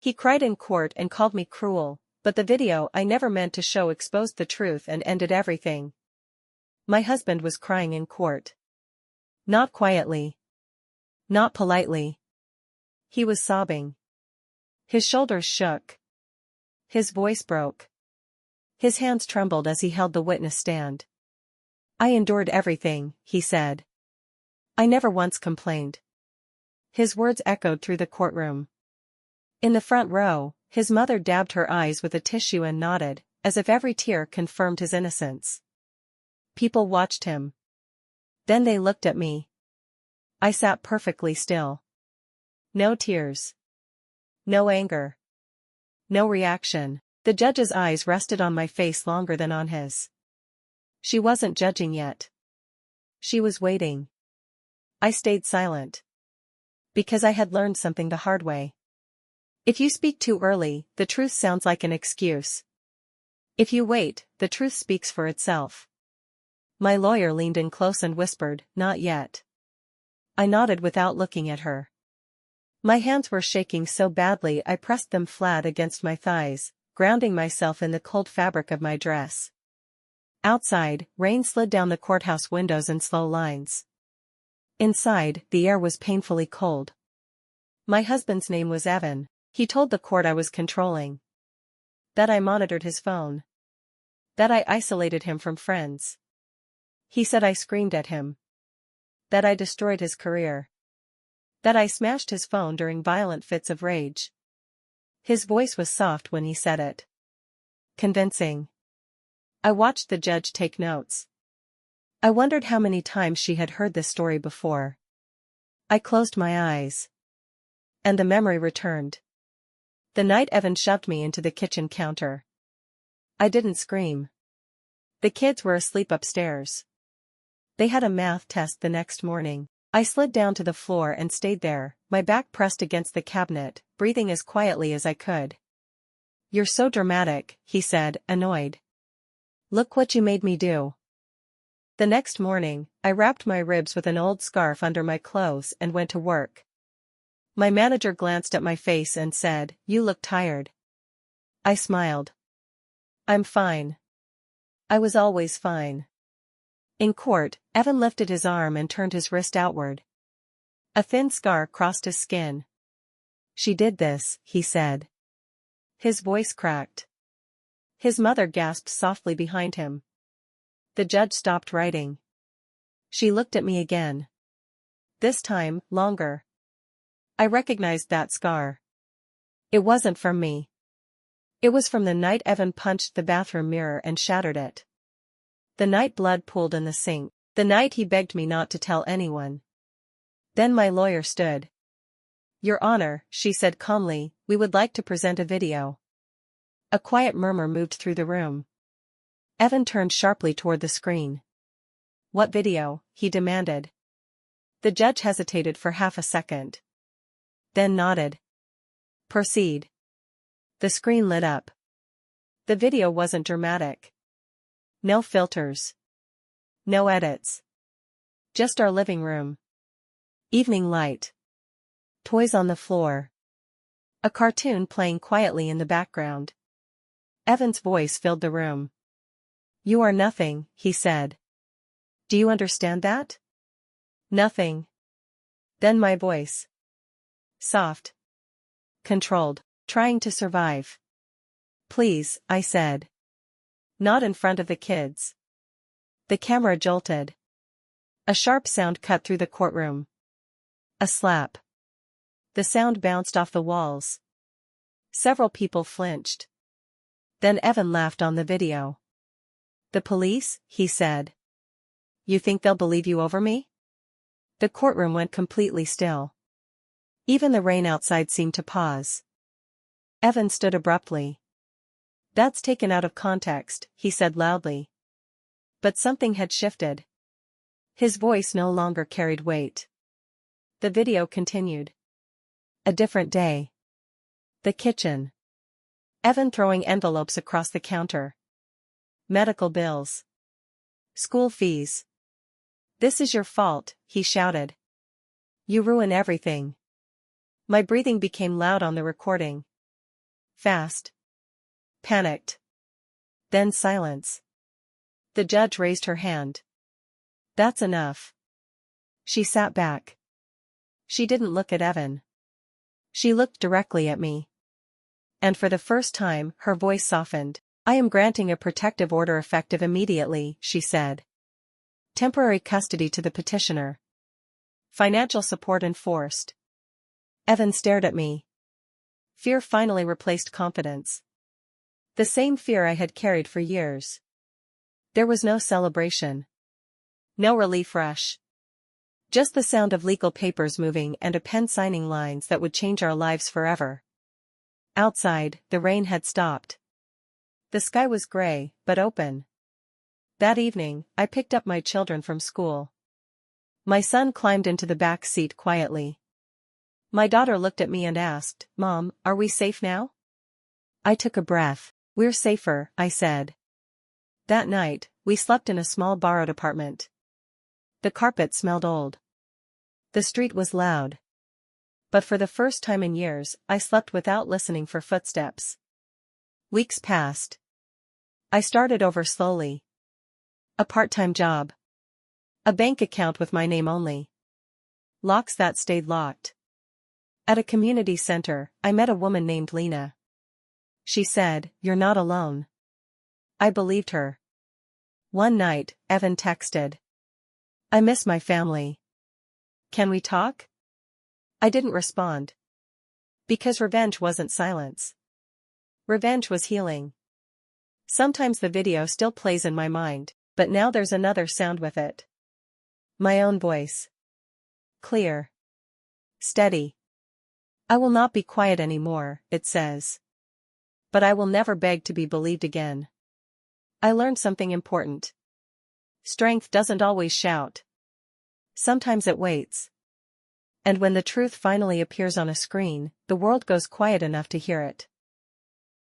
He cried in court and called me cruel, but the video I never meant to show exposed the truth and ended everything. My husband was crying in court. Not quietly. Not politely. He was sobbing. His shoulders shook. His voice broke. His hands trembled as he held the witness stand. I endured everything, he said. I never once complained. His words echoed through the courtroom. In the front row, his mother dabbed her eyes with a tissue and nodded, as if every tear confirmed his innocence. People watched him. Then they looked at me. I sat perfectly still. No tears. No anger. No reaction. The judge's eyes rested on my face longer than on his. She wasn't judging yet. She was waiting. I stayed silent. Because I had learned something the hard way. If you speak too early, the truth sounds like an excuse. If you wait, the truth speaks for itself. My lawyer leaned in close and whispered, "Not yet." I nodded without looking at her. My hands were shaking so badly I pressed them flat against my thighs, grounding myself in the cold fabric of my dress. Outside, rain slid down the courthouse windows in slow lines. Inside, the air was painfully cold. My husband's name was Evan. He told the court I was controlling. That I monitored his phone. That I isolated him from friends. He said I screamed at him. That I destroyed his career. That I smashed his phone during violent fits of rage. His voice was soft when he said it. Convincing. I watched the judge take notes. I wondered how many times she had heard this story before. I closed my eyes. And the memory returned. The night Evan shoved me into the kitchen counter. I didn't scream. The kids were asleep upstairs. They had a math test the next morning. I slid down to the floor and stayed there, my back pressed against the cabinet, breathing as quietly as I could. "You're so dramatic," he said, annoyed. "Look what you made me do." The next morning, I wrapped my ribs with an old scarf under my clothes and went to work. My manager glanced at my face and said, "You look tired." I smiled. "I'm fine. I was always fine." In court, Evan lifted his arm and turned his wrist outward. A thin scar crossed his skin. "She did this," he said. His voice cracked. His mother gasped softly behind him. The judge stopped writing. She looked at me again. This time, longer. I recognized that scar. It wasn't from me. It was from the night Evan punched the bathroom mirror and shattered it. The night blood pooled in the sink. The night he begged me not to tell anyone. Then my lawyer stood. "Your Honor," she said calmly, "we would like to present a video." A quiet murmur moved through the room. Evan turned sharply toward the screen. "What video?" he demanded. The judge hesitated for half a second. Then nodded. "Proceed." The screen lit up. The video wasn't dramatic. No filters. No edits. Just our living room. Evening light. Toys on the floor. A cartoon playing quietly in the background. Evan's voice filled the room. "You are nothing," he said. "Do you understand that?" "Nothing." Then my voice. Soft. Controlled. Trying to survive. "Please," I said. "Not in front of the kids." The camera jolted. A sharp sound cut through the courtroom. A slap. The sound bounced off the walls. Several people flinched. Then Evan laughed on the video. "The police?" he said. "You think they'll believe you over me?" The courtroom went completely still. Even the rain outside seemed to pause. Evan stood abruptly. "That's taken out of context," he said loudly. But something had shifted. His voice no longer carried weight. The video continued. A different day. The kitchen. Evan throwing envelopes across the counter. Medical bills. School fees. "This is your fault," he shouted. "You ruin everything." My breathing became loud on the recording. Fast. Panicked. Then silence. The judge raised her hand. That's enough. She sat back. She didn't look at Evan. She looked directly at me. And for the first time, her voice softened. I am granting a protective order effective immediately, she said. Temporary custody to the petitioner. Financial support enforced. Evan stared at me. Fear finally replaced confidence. The same fear I had carried for years. There was no celebration. No relief rush. Just the sound of legal papers moving and a pen signing lines that would change our lives forever. Outside, the rain had stopped. The sky was gray, but open. That evening, I picked up my children from school. My son climbed into the back seat quietly. My daughter looked at me and asked, "Mom, are we safe now?" I took a breath. "We're safer," I said. That night, we slept in a small borrowed apartment. The carpet smelled old. The street was loud. But for the first time in years, I slept without listening for footsteps. Weeks passed. I started over slowly. A part-time job. A bank account with my name only. Locks that stayed locked. At a community center, I met a woman named Lena. She said, "You're not alone." I believed her. One night, Evan texted. "I miss my family. Can we talk?" I didn't respond. Because revenge wasn't silence. Revenge was healing. Sometimes the video still plays in my mind, but now there's another sound with it. My own voice. Clear. Steady. "I will not be quiet anymore," it says. But I will never beg to be believed again. I learned something important. Strength doesn't always shout. Sometimes it waits. And when the truth finally appears on a screen, the world goes quiet enough to hear it.